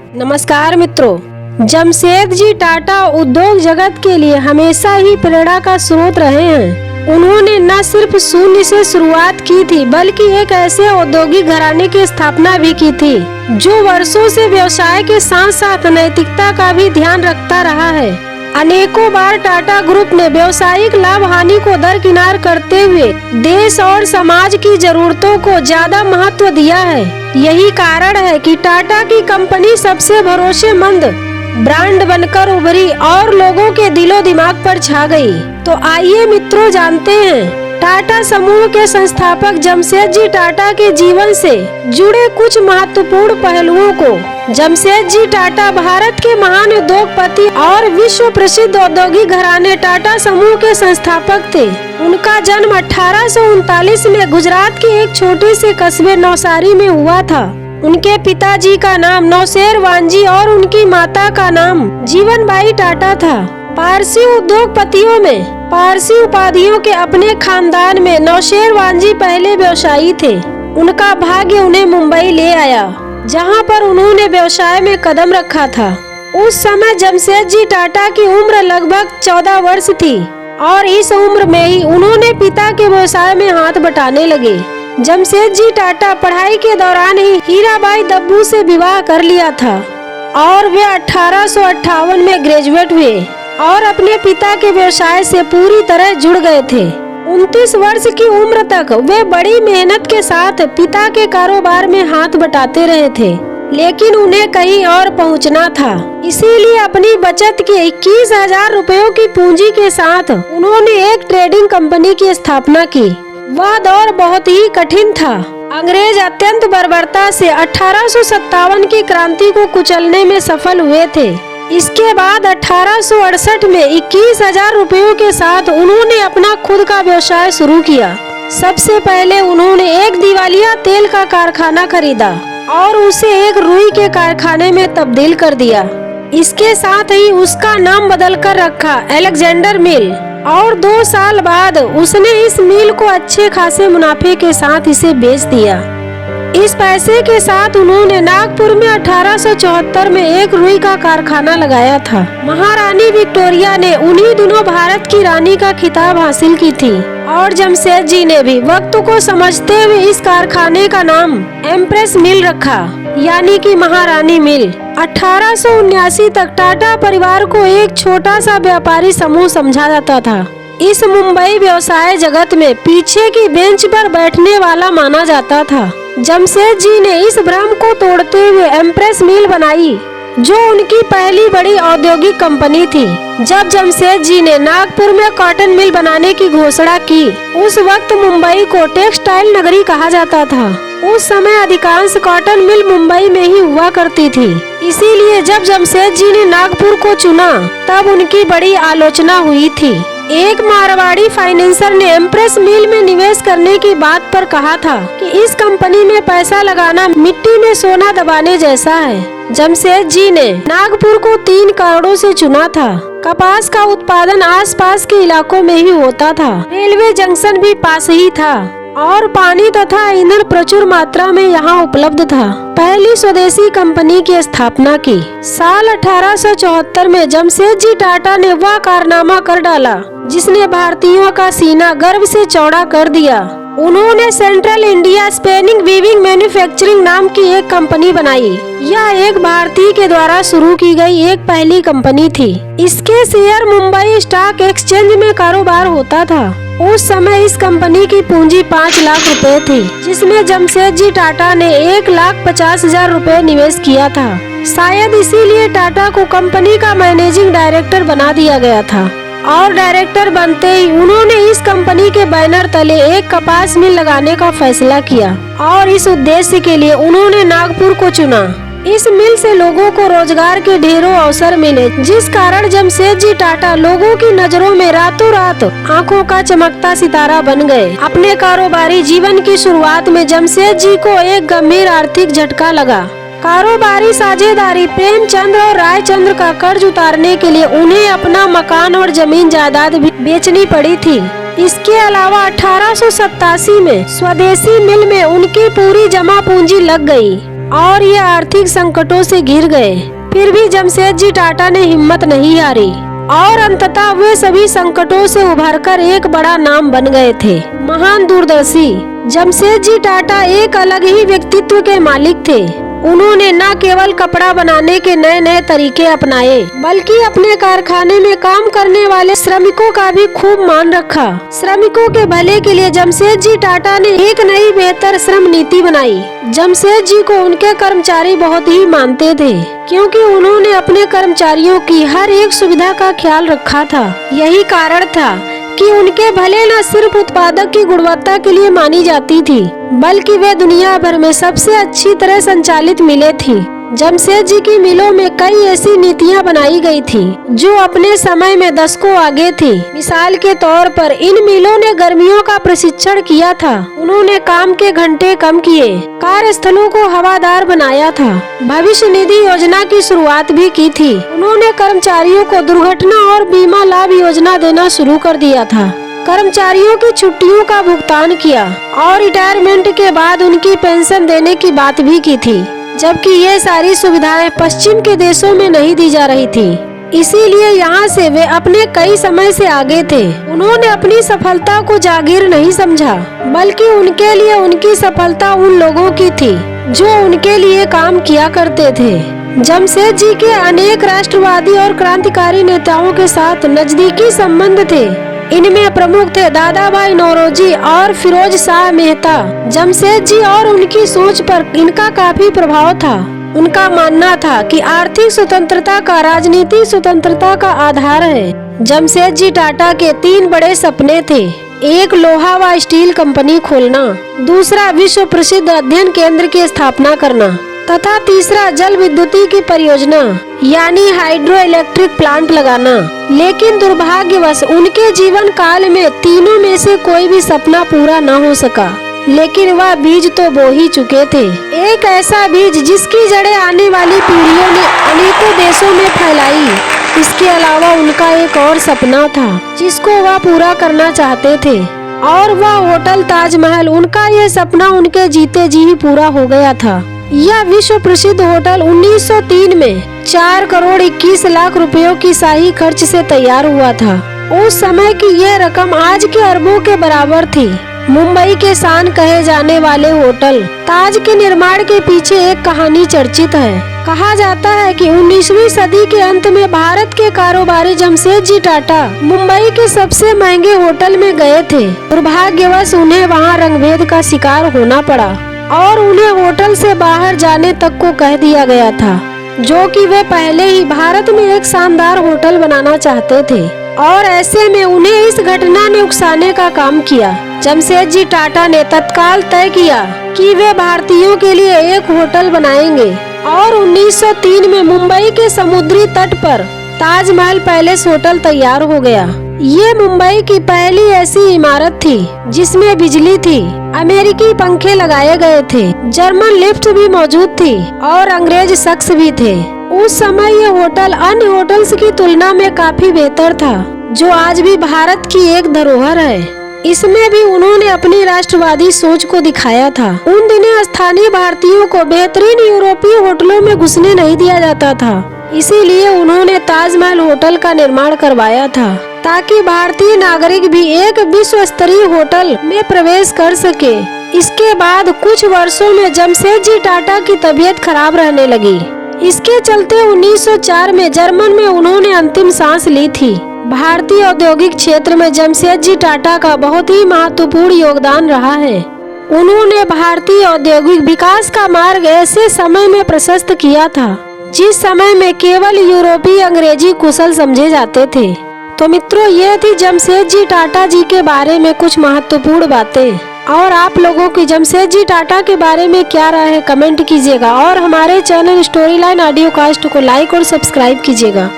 नमस्कार मित्रों, जमशेदजी टाटा उद्योग जगत के लिए हमेशा ही प्रेरणा का स्रोत रहे हैं। उन्होंने न सिर्फ शून्य से शुरुआत की थी बल्कि एक ऐसे औद्योगिक घराने की स्थापना भी की थी जो वर्षों से व्यवसाय के साथ साथ नैतिकता का भी ध्यान रखता रहा है। अनेकों बार टाटा ग्रुप ने व्यावसायिक लाभ हानि को दरकिनार करते हुए देश और समाज की जरूरतों को ज्यादा महत्व दिया है। यही कारण है कि टाटा की कंपनी सबसे भरोसेमंद ब्रांड बनकर उभरी और लोगों के दिलो दिमाग पर छा गई। तो आइए मित्रों, जानते हैं टाटा समूह के संस्थापक जमशेदजी टाटा के जीवन से जुड़े कुछ महत्वपूर्ण पहलुओं को। जमशेदजी टाटा भारत के महान उद्योगपति और विश्व प्रसिद्ध औद्योगिक घराने टाटा समूह के संस्थापक थे। उनका जन्म 1839 में गुजरात के एक छोटे से कस्बे नवसारी में हुआ था। उनके पिताजी का नाम नौशेर वांजी और उनकी माता का नाम जीवनबाई टाटा था। पारसी उद्योगपतियों में पारसी उपाधियों के अपने खानदान में नौशेर वांजी पहले व्यवसायी थे। उनका भाग्य उन्हें मुंबई ले आया, जहां पर उन्होंने व्यवसाय में कदम रखा था। उस समय जमशेदजी टाटा की उम्र लगभग 14 वर्ष थी और इस उम्र में ही उन्होंने पिता के व्यवसाय में हाथ बटाने लगे। जमशेदजी टाटा पढ़ाई के दौरान ही हीराबाई दब्बू से विवाह कर लिया था और वे 1858 में ग्रेजुएट हुए और अपने पिता के व्यवसाय से पूरी तरह जुड़ गए थे। 29 वर्ष की उम्र तक वे बड़ी मेहनत के साथ पिता के कारोबार में हाथ बटाते रहे थे, लेकिन उन्हें कहीं और पहुंचना था। इसीलिए अपनी बचत के 21,000 रुपयों की पूंजी के साथ उन्होंने एक ट्रेडिंग कंपनी की स्थापना की। वह दौर बहुत ही कठिन था। अंग्रेज अत्यंत बर्बरता से 1857 की क्रांति को कुचलने में सफल हुए थे। इसके बाद 1868 में 21,000 रुपयों के साथ उन्होंने अपना खुद का व्यवसाय शुरू किया। सबसे पहले उन्होंने एक दिवालिया तेल का कारखाना खरीदा और उसे एक रुई के कारखाने में तब्दील कर दिया। इसके साथ ही उसका नाम बदलकर रखा अलेक्जेंडर मिल और 2 साल बाद उसने इस मिल को अच्छे खासे मुनाफे के साथ इसे बेच दिया। इस पैसे के साथ उन्होंने नागपुर में 1874 में एक रुई का कारखाना लगाया था। महारानी विक्टोरिया ने उन्हीं दिनों भारत की रानी का खिताब हासिल की थी और जमशेदजी ने भी वक्त को समझते हुए इस कारखाने का नाम एम्प्रेस मिल रखा, यानी कि महारानी मिल। 1879 तक टाटा परिवार को एक छोटा सा व्यापारी समूह समझा जाता था। इस मुंबई व्यवसाय जगत में पीछे की बेंच पर बैठने वाला माना जाता था। जमशेदजी ने इस भ्रम को तोड़ते हुए एम्प्रेस मिल बनाई, जो उनकी पहली बड़ी औद्योगिक कंपनी थी। जब जमशेदजी ने नागपुर में कॉटन मिल बनाने की घोषणा की, उस वक्त मुंबई को टेक्सटाइल नगरी कहा जाता था। उस समय अधिकांश कॉटन मिल मुंबई में ही हुआ करती थी। इसीलिए जब जमशेदजी ने नागपुर को चुना, तब उनकी बड़ी आलोचना हुई थी। एक मारवाड़ी फाइनेंसर ने एम्प्रेस मिल में निवेश करने की बात पर कहा था कि इस कंपनी में पैसा लगाना मिट्टी में सोना दबाने जैसा है। जमशेदजी ने नागपुर को 3 कारणों से चुना था। कपास का उत्पादन आसपास के इलाकों में ही होता था, रेलवे जंक्शन भी पास ही था और पानी तथा ईंधन प्रचुर मात्रा में यहाँ उपलब्ध था। पहली स्वदेशी कंपनी की स्थापना की। साल 1874 में जमशेदजी टाटा ने वह कारनामा कर डाला जिसने भारतीयों का सीना गर्व से चौड़ा कर दिया। उन्होंने central India spinning weaving manufacturing नाम की एक कंपनी बनाई। यह एक भारतीय के द्वारा शुरू की गई एक पहली कंपनी थी। इसके शेयर मुंबई स्टॉक एक्सचेंज में कारोबार होता था। उस समय इस कंपनी की पूंजी 5 लाख रुपए थी, जिसमें जमशेदजी टाटा ने 1,50,000 रुपए निवेश किया था। शायद इसीलिए टाटा को कंपनी का मैनेजिंग डायरेक्टर बना दिया गया था और डायरेक्टर बनते ही उन्होंने इस कंपनी के बैनर तले एक कपास मिल लगाने का फैसला किया और इस उद्देश्य के लिए उन्होंने नागपुर को चुना। इस मिल से लोगों को रोजगार के ढेरों अवसर मिले, जिस कारण जमशेदजी टाटा लोगों की नजरों में रातों रात आंखों का चमकता सितारा बन गए। अपने कारोबारी जीवन की शुरुआत में जमशेदजी को एक गंभीर आर्थिक झटका लगा। कारोबारी साझेदारी प्रेमचंद और रायचंद्र का कर्ज उतारने के लिए उन्हें अपना मकान और जमीन जायदाद भी बेचनी पड़ी थी। इसके अलावा 1887 में स्वदेशी मिल में उनकी पूरी जमा पूंजी लग गई। और ये आर्थिक संकटों से घिर गए। फिर भी जमशेदजी टाटा ने हिम्मत नहीं हारी और अंततः वे सभी संकटों से उभरकर एक बड़ा नाम बन गए थे, महान दूरदर्शी। जमशेदजी टाटा एक अलग ही व्यक्तित्व के मालिक थे। उन्होंने न केवल कपड़ा बनाने के नए नए तरीके अपनाए, बल्कि अपने कारखाने में काम करने वाले श्रमिकों का भी खूब मान रखा। श्रमिकों के भले के लिए जमशेदजी टाटा ने एक नई बेहतर श्रम नीति बनाई। जमशेदजी को उनके कर्मचारी बहुत ही मानते थे, क्योंकि उन्होंने अपने कर्मचारियों की हर एक सुविधा का ख्याल रखा था। यही कारण था कि उनके भले न सिर्फ उत्पादक की गुणवत्ता के लिए मानी जाती थी, बल्कि वे दुनिया भर में सबसे अच्छी तरह संचालित मिलें थी। जमशेदजी की मिलों में कई ऐसी नीतियां बनाई गई थी जो अपने समय में दशकों आगे थी। मिसाल के तौर पर इन मिलों ने गर्मियों का प्रशिक्षण किया था, उन्होंने काम के घंटे कम किए, कार्यस्थलों को हवादार बनाया था, भविष्य निधि योजना की शुरुआत भी की थी। उन्होंने कर्मचारियों को दुर्घटना और बीमा लाभ योजना देना शुरू कर दिया था, कर्मचारियों की छुट्टियों का भुगतान किया और रिटायरमेंट के बाद उनकी पेंशन देने की बात भी की थी, जबकि ये सारी सुविधाएं पश्चिम के देशों में नहीं दी जा रही थी। इसीलिए यहाँ से वे अपने कई समय से आगे थे। उन्होंने अपनी सफलता को जागीर नहीं समझा, बल्कि उनके लिए उनकी सफलता उन लोगों की थी जो उनके लिए काम किया करते थे। जमशेदजी के अनेक राष्ट्रवादी और क्रांतिकारी नेताओं के साथ नजदीकी संबंध थे। इनमें प्रमुख थे दादा भाई नौरोजी और फिरोज शाह मेहता। जमशेदजी और उनकी सोच पर इनका काफी प्रभाव था। उनका मानना था कि आर्थिक स्वतंत्रता का राजनीतिक स्वतंत्रता का आधार है। जमशेदजी टाटा के 3 बड़े सपने थे। एक, लोहा व स्टील कंपनी खोलना, दूसरा, विश्व प्रसिद्ध अध्ययन केंद्र की स्थापना करना, तथा तीसरा, जल विद्युती की परियोजना यानी हाइड्रो इलेक्ट्रिक प्लांट लगाना। लेकिन दुर्भाग्यवश उनके जीवन काल में तीनों में से कोई भी सपना पूरा न हो सका। लेकिन वह बीज तो बो ही चुके थे, एक ऐसा बीज जिसकी जड़ें आने वाली पीढ़ियों ने अनेकों देशों में फैलाई। इसके अलावा उनका एक और सपना था जिसको वह पूरा करना चाहते थे, और वह होटल ताजमहल। उनका यह सपना उनके जीते जी ही पूरा हो गया था। यह विश्व प्रसिद्ध होटल 1903 में 4 करोड़ 21 लाख रुपयों की शाही खर्च से तैयार हुआ था। उस समय की यह रकम आज के अरबों के बराबर थी। मुंबई के शान कहे जाने वाले होटल ताज के निर्माण के पीछे एक कहानी चर्चित है। कहा जाता है कि 19वीं सदी के अंत में भारत के कारोबारी जमशेदजी टाटा मुंबई के सबसे महंगे होटल में गए थे। दुर्भाग्यवश उन्हें वहां रंगभेद का शिकार होना पड़ा और उन्हें होटल से बाहर जाने तक को कह दिया गया था, जो कि वे पहले ही भारत में एक शानदार होटल बनाना चाहते थे, और ऐसे में उन्हें इस घटना ने उकसाने का काम किया। जमशेदजी टाटा ने तत्काल तय किया कि वे भारतीयों के लिए एक होटल बनाएंगे, और 1903 में मुंबई के समुद्री तट पर ताजमहल पैलेस होटल तैयार हो गया। ये मुंबई की पहली ऐसी इमारत थी जिसमें बिजली थी, अमेरिकी पंखे लगाए गए थे, जर्मन लिफ्ट भी मौजूद थी और अंग्रेज शख्स भी थे। उस समय ये होटल अन्य होटल्स की तुलना में काफी बेहतर था, जो आज भी भारत की एक धरोहर है। इसमें भी उन्होंने अपनी राष्ट्रवादी सोच को दिखाया था। उन दिनों स्थानीय भारतीयों को बेहतरीन यूरोपीय होटलों में घुसने नहीं दिया जाता था, इसीलिए उन्होंने ताजमहल होटल का निर्माण करवाया था, ताकि भारतीय नागरिक भी एक विश्व स्तरीय होटल में प्रवेश कर सके। इसके बाद कुछ वर्षों में जमशेदजी टाटा की तबीयत खराब रहने लगी। इसके चलते 1904 में जर्मन में उन्होंने अंतिम सांस ली थी। भारतीय औद्योगिक क्षेत्र में जमशेदजी टाटा का बहुत ही महत्वपूर्ण योगदान रहा है। उन्होंने भारतीय औद्योगिक विकास का मार्ग ऐसे समय में प्रशस्त किया था जिस समय में केवल यूरोपीय अंग्रेजी कुशल समझे जाते थे। तो मित्रों, ये थी जमशेदजी टाटा जी के बारे में कुछ महत्वपूर्ण बातें। और आप लोगों की जमशेदजी टाटा के बारे में क्या राय है, कमेंट कीजिएगा, और हमारे channel story line audio cast को लाइक और सब्सक्राइब कीजिएगा।